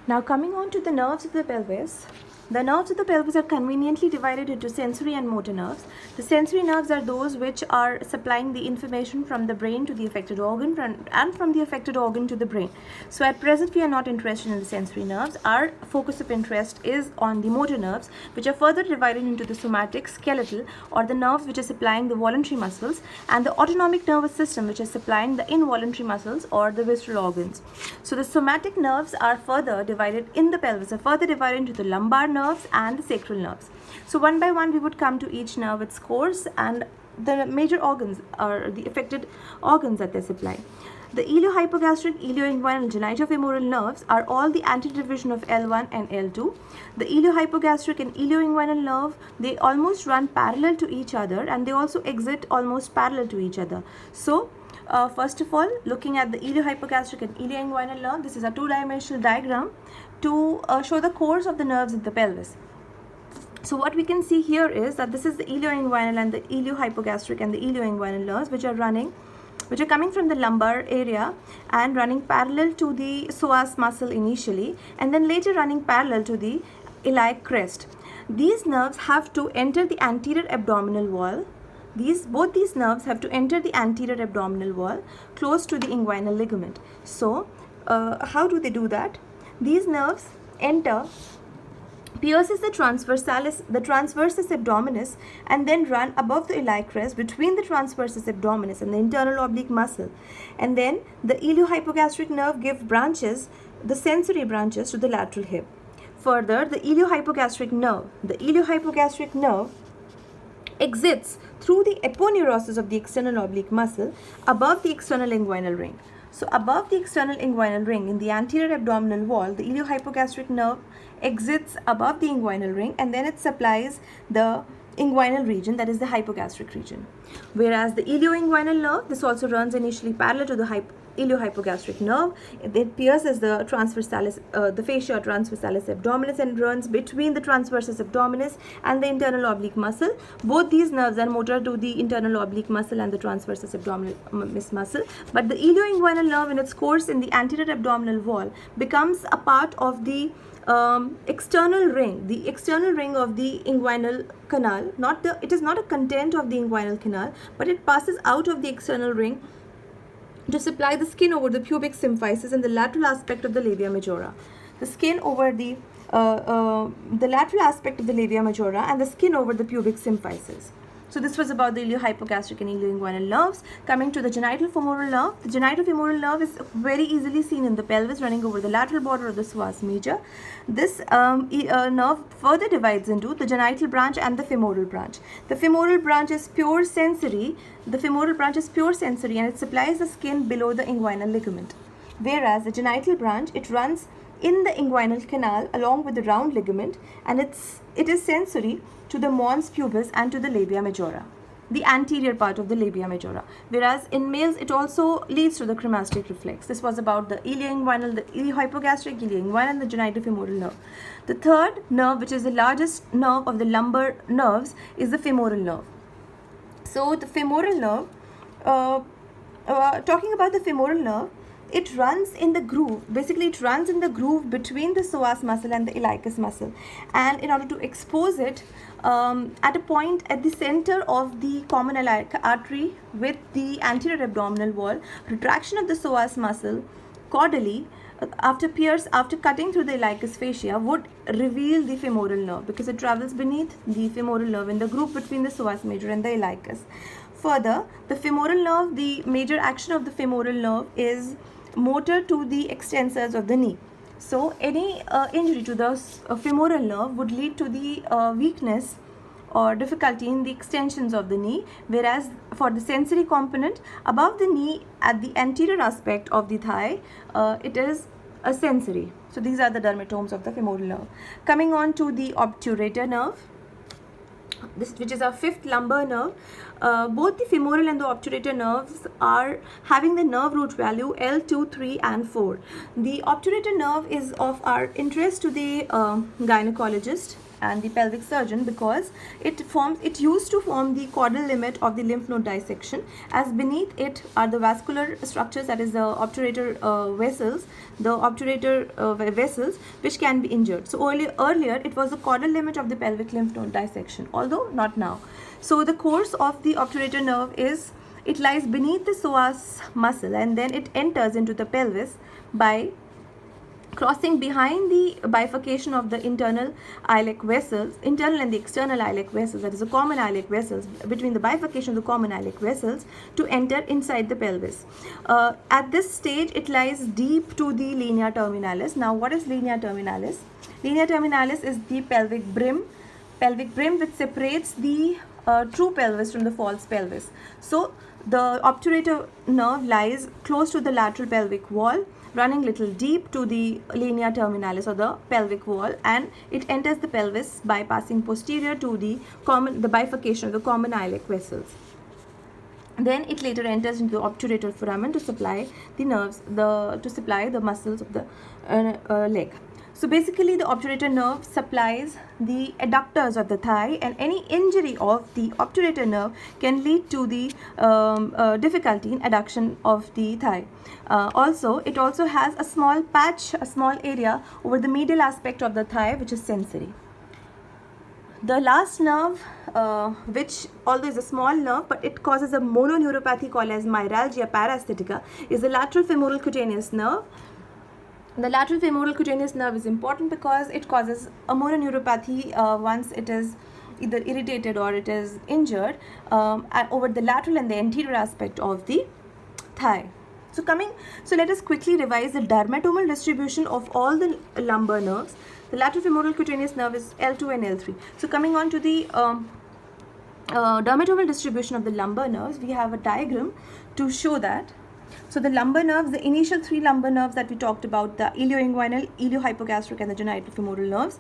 Now coming on to the nerves of the pelvis. The nerves of the pelvis are conveniently divided into sensory and motor nerves. The sensory nerves are those which are supplying the information from the brain to the affected organ and from the affected organ to the brain. So at present we are not interested in the sensory nerves. Our focus of interest is on the motor nerves, which are further divided into the somatic, skeletal, or the nerves which are supplying the voluntary muscles, and the autonomic nervous system, which is supplying the involuntary muscles or the visceral organs. So the somatic nerves are further divided in the pelvis, are further divided into the lumbar nerves and the sacral nerves. So one by one we would come to each nerve, its course, and the major organs are the affected organs that they supply. The iliohypogastric, ilioinguinal, genitofemoral nerves are all the anterior division of L1 and L2. The iliohypogastric and ilioinguinal nerve, they almost run parallel to each other, and they also exit almost parallel to each other. So first of all, looking at the iliohypogastric and ilioinguinal nerve, this is a two-dimensional diagram to show the course of the nerves in the pelvis. So what we can see here is that this is the ilioinguinal and the iliohypogastric and the ilioinguinal nerves, which are coming from the lumbar area and running parallel to the psoas muscle initially, and then later running parallel to the iliac crest. These nerves have to enter the anterior abdominal wall. Both these nerves have to enter the anterior abdominal wall close to the inguinal ligament. So how do they do that? These nerves pierces the transversus abdominis, and then run above the iliac crest between the transversus abdominis and the internal oblique muscle. And then the iliohypogastric nerve gives branches, the sensory branches, to the lateral hip. Further, the iliohypogastric nerve exits through the aponeurosis of the external oblique muscle above the external inguinal ring. So above the external inguinal ring in the anterior abdominal wall, the iliohypogastric nerve exits above the inguinal ring, and then it supplies the inguinal region, that is the hypogastric region. Whereas the ilioinguinal nerve, this also runs initially parallel to the iliohypogastric nerve. It pierces the the fascia transversalis abdominis and runs between the transversus abdominis and the internal oblique muscle. Both these nerves are motor to the internal oblique muscle and the transversus abdominis muscle. But the ilioinguinal nerve, in its course in the anterior abdominal wall, becomes a part of the external ring of the inguinal canal. It is not a content of the inguinal canal, but it passes out of the external ring to supply the skin over the pubic symphysis and the lateral aspect of the labia majora. The skin over the lateral aspect of the labia majora and the skin over the pubic symphysis. So this was about the iliohypogastric and ilioinguinal nerves. Coming to the genitofemoral nerve. The genitofemoral nerve is very easily seen in the pelvis, running over the lateral border of the psoas major. This nerve further divides into the genital branch and the femoral branch. The femoral branch is pure sensory. And it supplies the skin below the inguinal ligament. Whereas the genital branch, it runs in the inguinal canal along with the round ligament, and it is sensory to the mons pubis and to the labia majora, the anterior part of the labia majora. Whereas in males, it also leads to the cremasteric reflex. This was about the ilioinguinal, the iliohypogastric, ilioinguinal, and the genitofemoral nerve. The third nerve, which is the largest nerve of the lumbar nerves, is the femoral nerve. So the femoral nerve, talking about the femoral nerve, it runs in the groove. Basically, it runs in the groove between the psoas muscle and the iliacus muscle. And in order to expose it at a point at the center of the common iliac artery with the anterior abdominal wall, retraction of the psoas muscle caudally after cutting through the iliacus fascia would reveal the femoral nerve, because it travels beneath the femoral nerve in the groove between the psoas major and the iliacus. Further, the femoral nerve, the major action of the femoral nerve is motor to the extensors of the knee. So any injury to the femoral nerve would lead to the weakness or difficulty in the extensions of the knee, whereas for the sensory component, above the knee at the anterior aspect of the thigh, it is a sensory. So these are the dermatomes of the femoral nerve. Coming on to the obturator nerve, which is our fifth lumbar nerve. both the femoral and the obturator nerves are having the nerve root value L2, 3 and 4. The obturator nerve is of our interest to the gynecologist and the pelvic surgeon because it used to form the caudal limit of the lymph node dissection, as beneath it are the vascular structures, that is the obturator vessels which can be injured. So earlier it was the caudal limit of the pelvic lymph node dissection, although not now. So the course of the obturator nerve is, it lies beneath the psoas muscle and then it enters into the pelvis by crossing behind the bifurcation of the internal iliac vessels, internal and the external iliac vessels, that is the common iliac vessels, between the bifurcation of the common iliac vessels to enter inside the pelvis. At this stage, it lies deep to the linea terminalis. Now, what is linea terminalis? Linea terminalis is the pelvic brim which separates the true pelvis from the false pelvis. So, the obturator nerve lies close to the lateral pelvic wall, running little deep to the linea terminalis or the pelvic wall, and it enters the pelvis by passing posterior to the bifurcation of the common iliac vessels. Then it later enters into the obturator foramen to supply the nerves, to supply the muscles of the leg. So basically the obturator nerve supplies the adductors of the thigh, and any injury of the obturator nerve can lead to the difficulty in adduction of the thigh. It also has a small patch, a small area over the medial aspect of the thigh, which is sensory. The last nerve, which although is a small nerve but it causes a mononeuropathy called as neuralgia parasthetica, is the lateral femoral cutaneous nerve. The lateral femoral cutaneous nerve is important because it causes a mononeuropathy once it is either irritated or it is injured over the lateral and the anterior aspect of the thigh. So let us quickly revise the dermatomal distribution of all the lumbar nerves. The lateral femoral cutaneous nerve is L2 and L3. So coming on to the dermatomal distribution of the lumbar nerves, we have a diagram to show that. So the lumbar nerves, the initial three lumbar nerves that we talked about, the ilioinguinal, iliohypogastric and the genitofemoral nerves.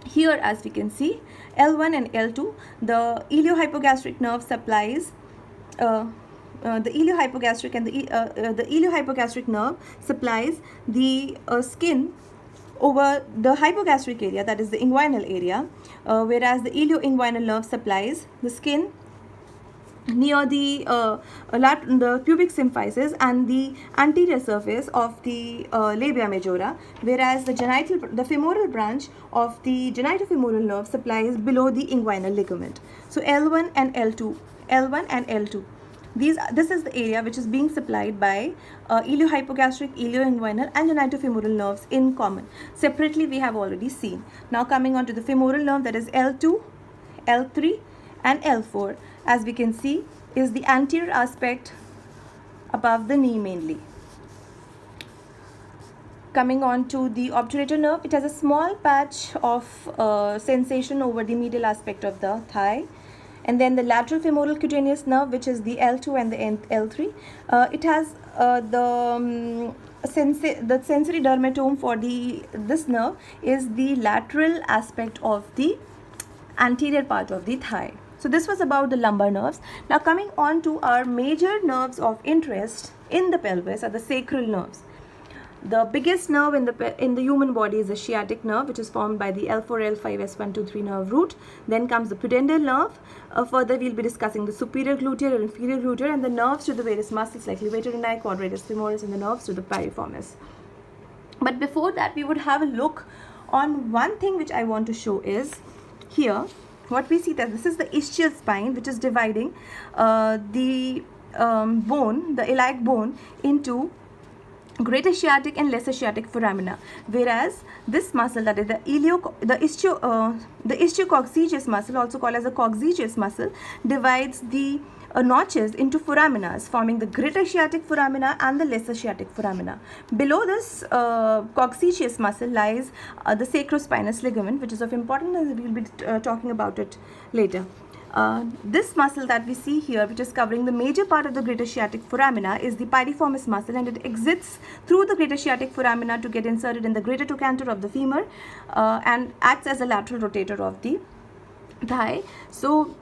Here, as we can see, L1 and L2, the iliohypogastric nerve supplies the iliohypogastric nerve supplies the skin over the hypogastric area, that is the inguinal area, whereas the ilioinguinal nerve supplies the skin near the pubic symphysis and the anterior surface of the labia majora, whereas the femoral branch of the genitofemoral nerve supplies below the inguinal ligament. So L1 and L2. This is the area which is being supplied by iliohypogastric, ilioinguinal and genitofemoral nerves in common. Separately we have already seen. Now coming on to the femoral nerve, that is L2, L3 and L4, as we can see, is the anterior aspect above the knee mainly. Coming on to the obturator nerve, it has a small patch of sensation over the medial aspect of the thigh. And then the lateral femoral cutaneous nerve, which is the L2 and the L3, it has the sensory dermatome for this nerve is the lateral aspect of the anterior part of the thigh. So this was about the lumbar nerves. Now coming on to our major nerves of interest in the pelvis are the sacral nerves. The biggest nerve in the human body is the sciatic nerve, which is formed by the L4, L5, S1, 2, 3 nerve root. Then comes the pudendal nerve. Further, we'll be discussing the superior gluteal and inferior gluteal and the nerves to the various muscles like levator ani, quadratus femoris, and the nerves to the piriformis. But before that, we would have a look on one thing which I want to show is here. What we see that this is the ischial spine, which is dividing the iliac bone into greater sciatic and lesser sciatic foramina, whereas this muscle, that is the ischio-coccygeus muscle, also called as the coccygeus muscle, divides the notches into foraminas, forming the greater sciatic foramina and the lesser sciatic foramina. Below this coccygeus muscle lies the sacrospinous ligament, which is of importance, and we will be talking about it later. This muscle that we see here, which is covering the major part of the greater sciatic foramina, is the piriformis muscle, and it exits through the greater sciatic foramina to get inserted in the greater trochanter of the femur and acts as a lateral rotator of the thigh. So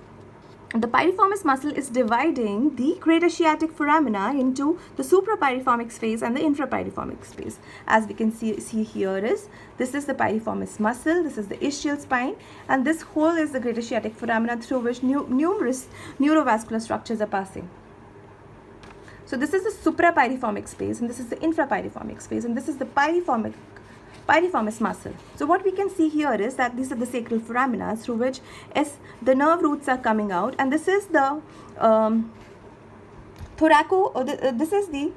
the piriformis muscle is dividing the greater sciatic foramina into the suprapiriformic space and the infrapiriformic space. As we can see here is, this is the piriformis muscle, this is the ischial spine, and this whole is the greater sciatic foramina through which numerous neurovascular structures are passing. So this is the suprapiriformic space, and this is the infrapiriformic space, and this is the piriformis muscle. So what we can see here is that these are the sacral foramina through which the nerve roots are coming out, and this is the this is the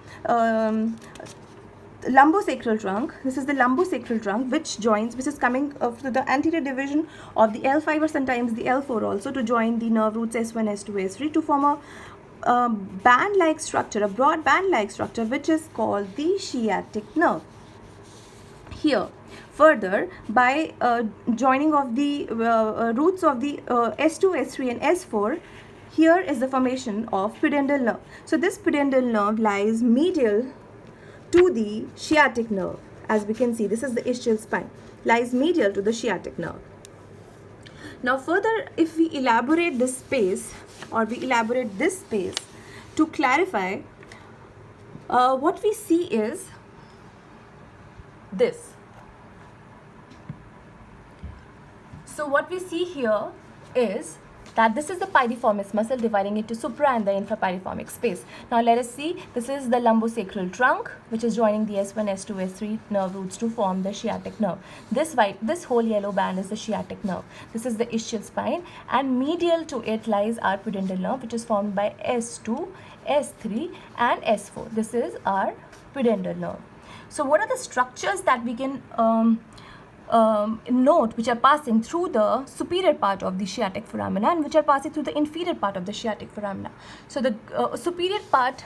lumbosacral trunk. This is the lumbosacral trunk which is coming to the anterior division of the L5 or sometimes the L4 also, to join the nerve roots S1, S2, S3 to form a band-like structure, a broad band-like structure, which is called the sciatic nerve. Here, further, by joining of the roots of the S2, S3 and S4, here is the formation of pudendal nerve. So this pudendal nerve lies medial to the sciatic nerve. As we can see, this is the ischial spine, lies medial to the sciatic nerve. Now further, if we elaborate this space, or we elaborate this space to clarify, what we see is this. So what we see here is that this is the piriformis muscle dividing into supra and the infrapiriformic space. Now let us see, this is the lumbosacral trunk which is joining the S1, S2, S3 nerve roots to form the sciatic nerve. This whole yellow band is the sciatic nerve. This is the ischial spine, and medial to it lies our pudendal nerve, which is formed by S2, S3 and S4. This is our pudendal nerve. So what are the structures that we can note which are passing through the superior part of the sciatic foramina and which are passing through the inferior part of the sciatic foramina? So the superior part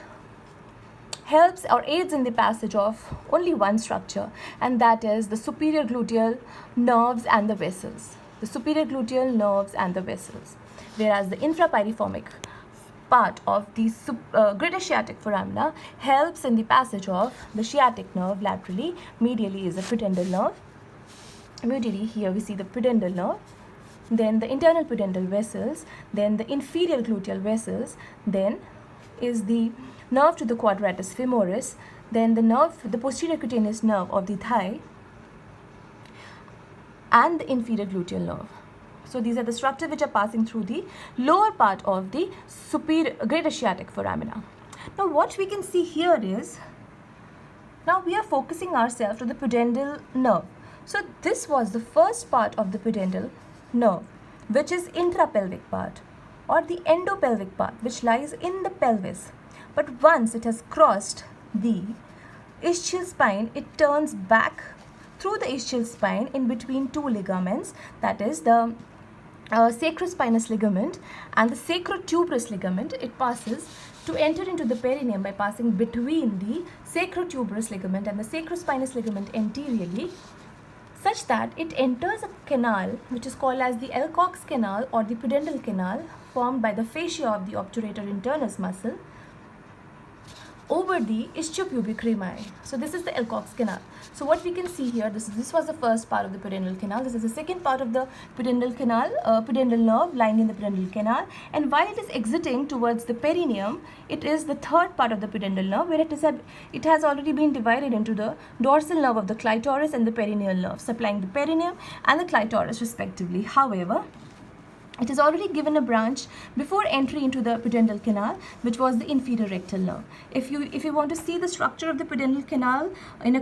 helps or aids in the passage of only one structure, and that is the superior gluteal nerves and the vessels. The superior gluteal nerves and the vessels. Whereas the infrapiriformic part of the greater sciatic foramina helps in the passage of the sciatic nerve laterally. Medially is the pudendal nerve. Medially, here we see the pudendal nerve, then the internal pudendal vessels, then the inferior gluteal vessels, then is the nerve to the quadratus femoris, then the posterior cutaneous nerve of the thigh, and the inferior gluteal nerve. So these are the structures which are passing through the lower part of the greater sciatic foramina. Now what we can see here is, now we are focusing ourselves to the pudendal nerve. So this was the first part of the pudendal nerve, which is intrapelvic part or the endopelvic part, which lies in the pelvis. But once it has crossed the ischial spine, it turns back through the ischial spine in between two ligaments, that is the sacrospinous ligament and the sacrotuberous ligament. It passes to enter into the perineum by passing between the sacrotuberous ligament and the sacrospinous ligament anteriorly, such that it enters a canal which is called as the Alcock's canal or the pudendal canal, formed by the fascia of the obturator internus muscle over the ischiopubic rami. So this is the Alcock's canal. So what we can see here, this was the first part of the pudendal canal. This is the second part of the pudendal canal, pudendal nerve lying in the pudendal canal. And while it is exiting towards the perineum, it is the third part of the pudendal nerve, where it has already been divided into the dorsal nerve of the clitoris and the perineal nerve, supplying the perineum and the clitoris respectively. However, it has already given a branch before entry into the pudendal canal, which was the inferior rectal nerve. If you want to see the structure of the pudendal canal in a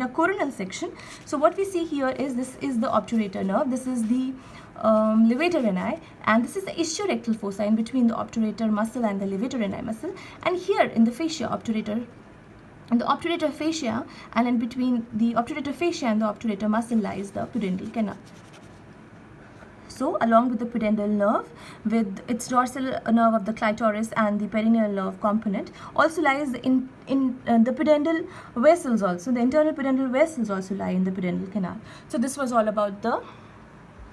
coronal section, so what we see here is, this is the obturator nerve, this is the levator rani, and this is the ischiorectal fossa in between the obturator muscle and the levator rani muscle. And here in the fascia obturator, and the obturator fascia, and in between the obturator fascia and the obturator muscle lies the pudendal canal. So along with the pudendal nerve, with its dorsal nerve of the clitoris and the perineal nerve component, also lies in the pudendal vessels also. The internal pudendal vessels also lie in the pudendal canal. So this was all about the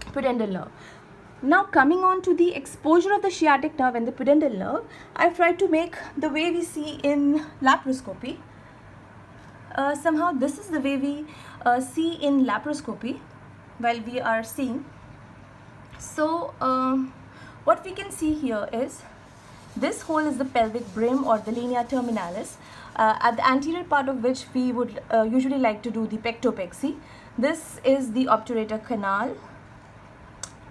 pudendal nerve. Now coming on to the exposure of the sciatic nerve and the pudendal nerve, I've tried to make the way we see in laparoscopy. Somehow this is the way we see in laparoscopy while we are seeing. So What we can see here is this hole is the pelvic brim or the linea terminalis, at the anterior part of which we would usually like to do the pectopexy. This is the obturator canal,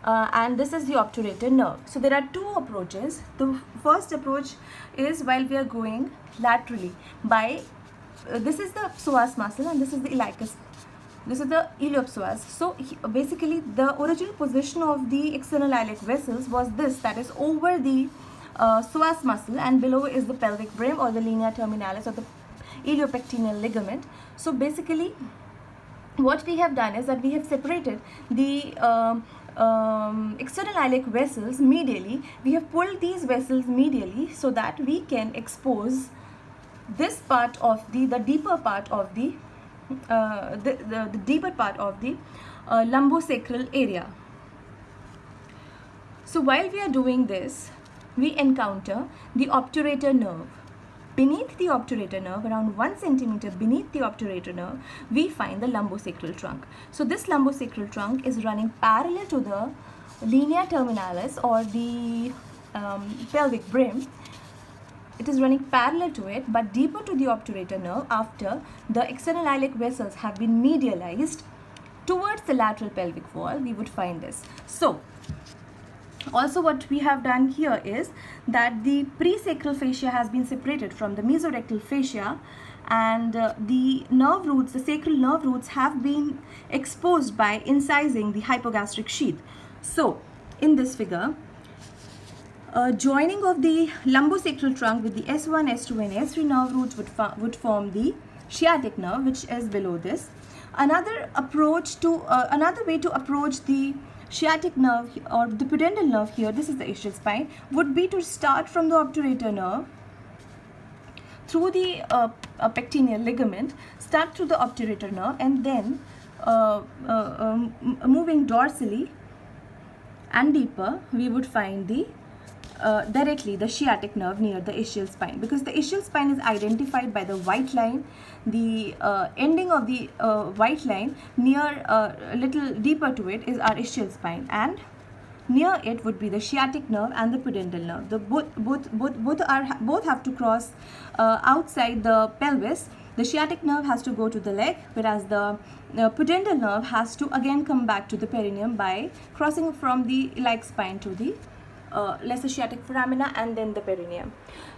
and this is the obturator nerve. So there are two approaches. The first approach is while we are going laterally by this is the psoas muscle and this is the iliacus. This is the iliopsoas. So basically the original position of the external iliac vessels was this, that is over the psoas muscle, and below is the pelvic brim or the linea terminalis or the iliopectineal ligament. So basically what we have done is that we have separated the external iliac vessels medially. We have pulled these vessels medially so that we can expose this part of the deeper part of the deeper part of the lumbosacral area. So while we are doing this, we encounter the obturator nerve. Beneath the obturator nerve, around 1 centimeter beneath the obturator nerve, we find the lumbosacral trunk. So this lumbosacral trunk is running parallel to the linea terminalis or the pelvic brim. It is running parallel to it, but deeper to the obturator nerve after the external iliac vessels have been medialized towards the lateral pelvic wall. We would find this. So also what we have done here is that the presacral fascia has been separated from the mesorectal fascia, and the nerve roots, the sacral nerve roots, have been exposed by incising the hypogastric sheath. So in this figure, joining of the lumbosacral trunk with the S1, S2 and S3 nerve roots would form the sciatic nerve, which is below this. Another way to approach the sciatic nerve or the pudendal nerve here, this is the ischial spine, would be to start from the obturator nerve through the pectineal ligament, start through the obturator nerve, and then moving dorsally and deeper, we would find the directly the sciatic nerve near the ischial spine, because the ischial spine is identified by the white line. The ending of the white line near a little deeper to it is our ischial spine, and near it would be the sciatic nerve and the pudendal nerve. The both have to cross outside the pelvis. The sciatic nerve has to go to the leg, whereas the pudendal nerve has to again come back to the perineum by crossing from the iliac spine to the lesser sciatic foramina and then the perineum.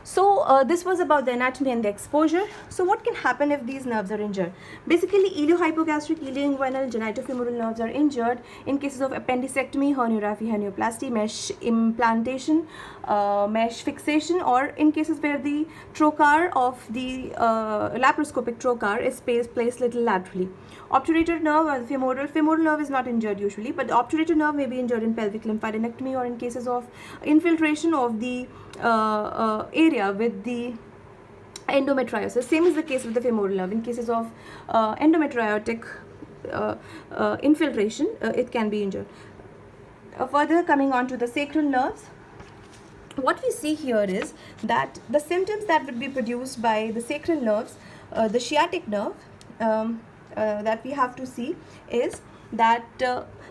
So this was about the anatomy and the exposure. So what can happen if these nerves are injured? Basically, iliohypogastric, ilioinguinal, genitofemoral nerves are injured in cases of appendicectomy, herniorrhaphy, hernioplasty, mesh implantation, mesh fixation, or in cases where the trocar of the laparoscopic trocar is placed little laterally. Obturator nerve or femoral nerve is not injured usually, but the obturator nerve may be injured in pelvic lymphadenectomy or in cases of infiltration of the area with the endometriosis. Same is the case with the femoral nerve. In cases of endometriotic infiltration, it can be injured. Further, coming on to the sacral nerves, what we see here is that the symptoms that would be produced by the sacral nerves, the sciatic nerve, that we have to see is that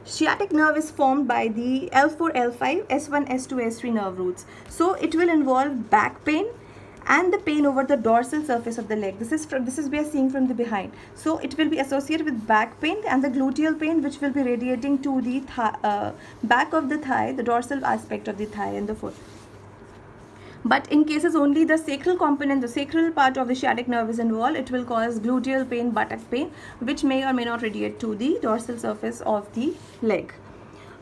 sciatic nerve is formed by the L4, L5, S1, S2, S3 nerve roots. So it will involve back pain and the pain over the dorsal surface of the leg. This is we are seeing from the behind. So it will be associated with back pain and the gluteal pain, which will be radiating to the back of the thigh, the dorsal aspect of the thigh and the foot. But in cases only the sacral component, the sacral part of the sciatic nerve is involved, it will cause gluteal pain, buttock pain, which may or may not radiate to the dorsal surface of the leg.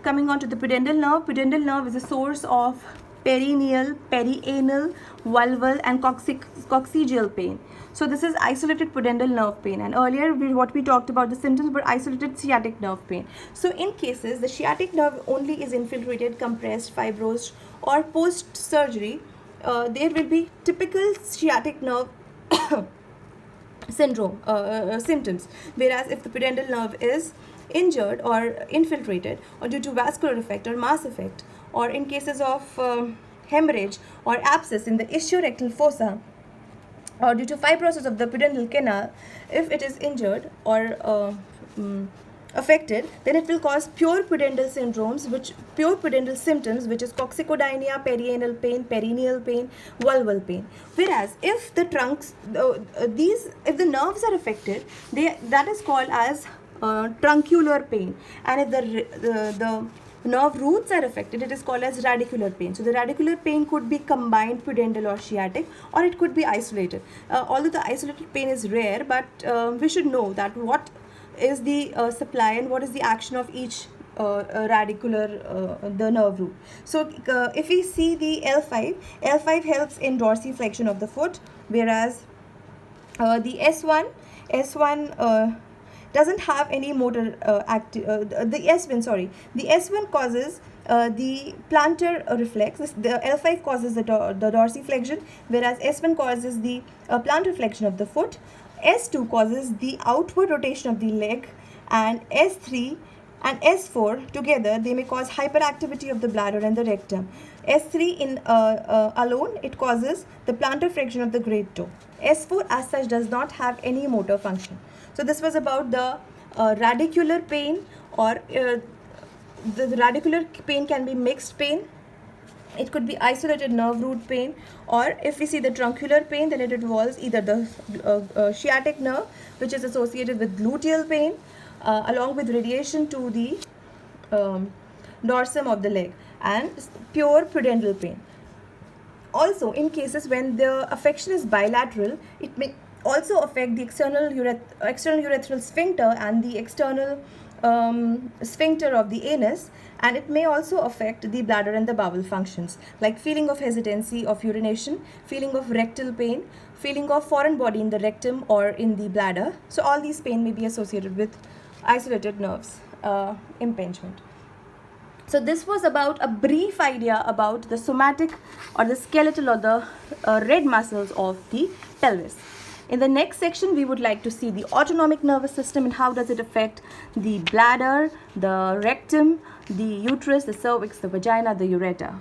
Coming on to the pudendal nerve is a source of perineal, perianal, vulval and coccygeal pain. So this is isolated pudendal nerve pain, and earlier what we talked about the symptoms were isolated sciatic nerve pain. So in cases the sciatic nerve only is infiltrated, compressed, fibrosed or post surgery, there will be typical sciatic nerve syndrome symptoms, whereas if the pudendal nerve is injured or infiltrated or due to vascular effect or mass effect, or in cases of hemorrhage or abscess in the ischiorectal fossa, or due to fibrosis of the pudendal canal, if it is injured or affected, then it will cause pure pudendal symptoms, which is coccygodynia, perianal pain, perineal pain, vulval pain. Whereas if the if the nerves are affected, that is called as truncular pain, and if the nerve roots are affected, it is called as radicular pain. So the radicular pain could be combined pudendal or sciatic, or it could be isolated. Although the isolated pain is rare, but we should know that what is the supply and what is the action of each the nerve root. So if we see the L5 helps in dorsiflexion of the foot, whereas the S1 doesn't have any motor the S1 causes the plantar reflex. The L5 causes the dorsiflexion, whereas S1 causes the plantar flexion of the foot. S2 causes the outward rotation of the leg, and S3 and S4 together, they may cause hyperactivity of the bladder and the rectum. S3 in alone, it causes the plantar flexion of the great toe. S4 as such does not have any motor function. So this was about the radicular pain, or the radicular pain can be mixed pain. It could be isolated nerve root pain, or if we see the truncular pain, then it involves either the sciatic nerve, which is associated with gluteal pain, along with radiation to the dorsum of the leg, and pure pudendal pain. Also, in cases when the affection is bilateral, it may also affect the external urethral sphincter and the external sphincter of the anus, and it may also affect the bladder and the bowel functions, like feeling of hesitancy of urination, feeling of rectal pain, feeling of foreign body in the rectum or in the bladder. So all these pain may be associated with isolated nerves impingement. So this was about a brief idea about the somatic or the skeletal or the red muscles of the pelvis. In the next section, we would like to see the autonomic nervous system and how does it affect the bladder, the rectum, the uterus, the cervix, the vagina, the ureter.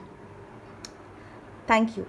Thank you.